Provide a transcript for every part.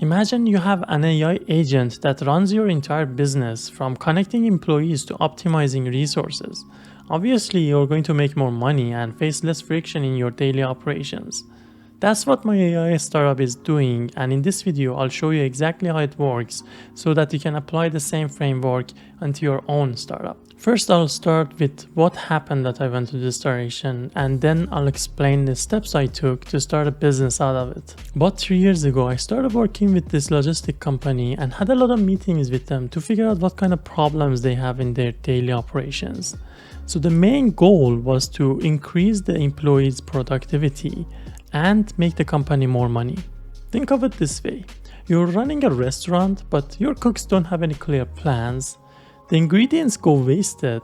Imagine you have an AI agent that runs your entire business, from connecting employees to optimizing resources. Obviously, you're going to make more money and face less friction in your daily operations. That's what my AI startup is doing, and in this video I'll show you exactly how it works so that you can apply the same framework onto your own startup. First, I'll start with what happened that I went to this direction, and then I'll explain the steps I took to start a business out of it. About 3 years ago, I started working with this logistic company and had a lot of meetings with them to figure out what kind of problems they have in their daily operations. So the main goal was to increase the employees' productivity and make the company more money. Think of it this way. You're running a restaurant, but your cooks don't have any clear plans. The ingredients go wasted,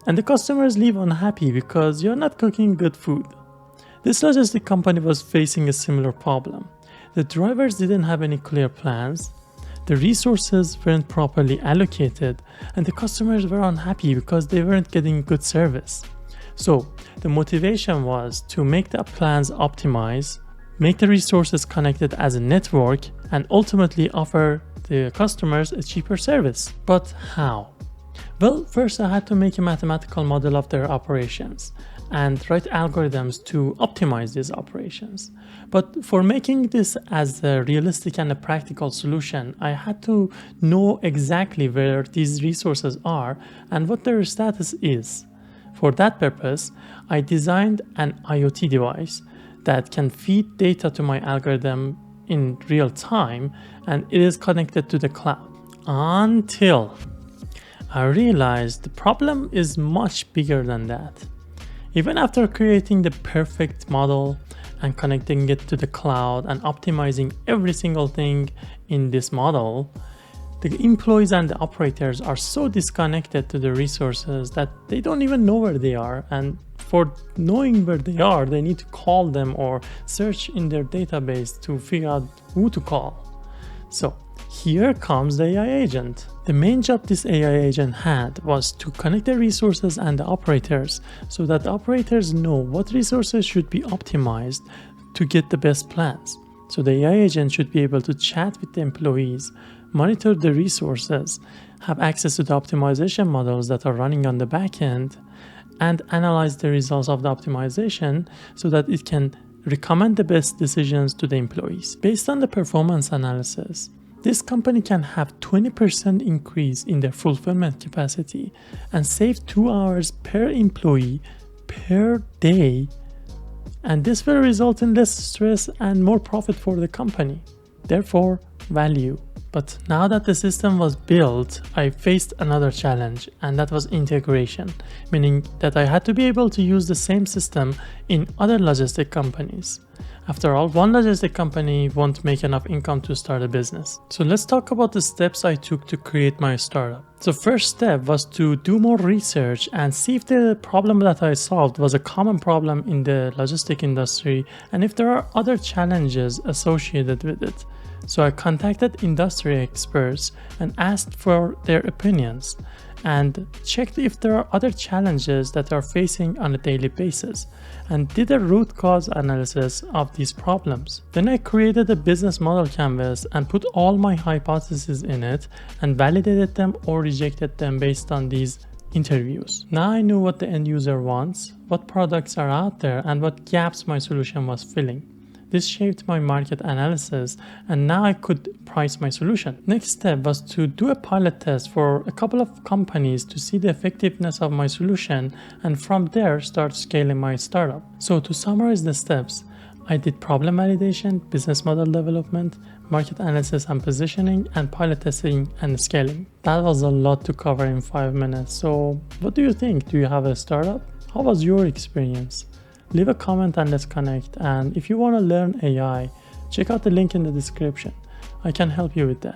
and the customers leave unhappy because you're not cooking good food. This logistic company was facing a similar problem. The drivers didn't have any clear plans, the resources weren't properly allocated, and the customers were unhappy because they weren't getting good service. So the motivation was to make the plans optimize, make the resources connected as a network, and ultimately offer the customers a cheaper service. But how? Well, first I had to make a mathematical model of their operations and write algorithms to optimize these operations. But for making this as a realistic and a practical solution, I had to know exactly where these resources are and what their status is. For that purpose, I designed an IoT device that can feed data to my algorithm in real time, and it is connected to the cloud. Until I realized the problem is much bigger than that. Even after creating the perfect model and connecting it to the cloud and optimizing every single thing in this model, the employees and the operators are so disconnected to the resources that they don't even know where they are, and for knowing where they are, they need to call them or search in their database to figure out who to call. So here comes the AI agent. The main job this AI agent had was to connect the resources and the operators so that the operators know what resources should be optimized to get the best plans. So the AI agent should be able to chat with the employees, monitor the resources, have access to the optimization models that are running on the back end, and analyze the results of the optimization so that it can recommend the best decisions to the employees. Based on the performance analysis, this company can have 20% increase in their fulfillment capacity and save 2 hours per employee per day, and this will result in less stress and more profit for the company. Therefore, value. But now that the system was built, I faced another challenge, and that was integration, meaning that I had to be able to use the same system in other logistic companies. After all, one logistic company won't make enough income to start a business. So let's talk about the steps I took to create my startup. So first step was to do more research and see if the problem that I solved was a common problem in the logistic industry and if there are other challenges associated with it. So I contacted industry experts and asked for their opinions and checked if there are other challenges that are facing on a daily basis and did a root cause analysis of these problems. Then I created a business model canvas and put all my hypotheses in it and validated them or rejected them based on these interviews. Now I knew what the end user wants, what products are out there, and what gaps my solution was filling. This shaped my market analysis, and now I could price my solution. Next step was to do a pilot test for a couple of companies to see the effectiveness of my solution, and from there start scaling my startup. So to summarize the steps, I did problem validation, business model development, market analysis and positioning, and pilot testing and scaling. That was a lot to cover in 5 minutes. So what do you think? Do you have a startup? How was your experience? Leave a comment and let's connect. And if you want to learn AI, check out the link in the description. I can help you with that.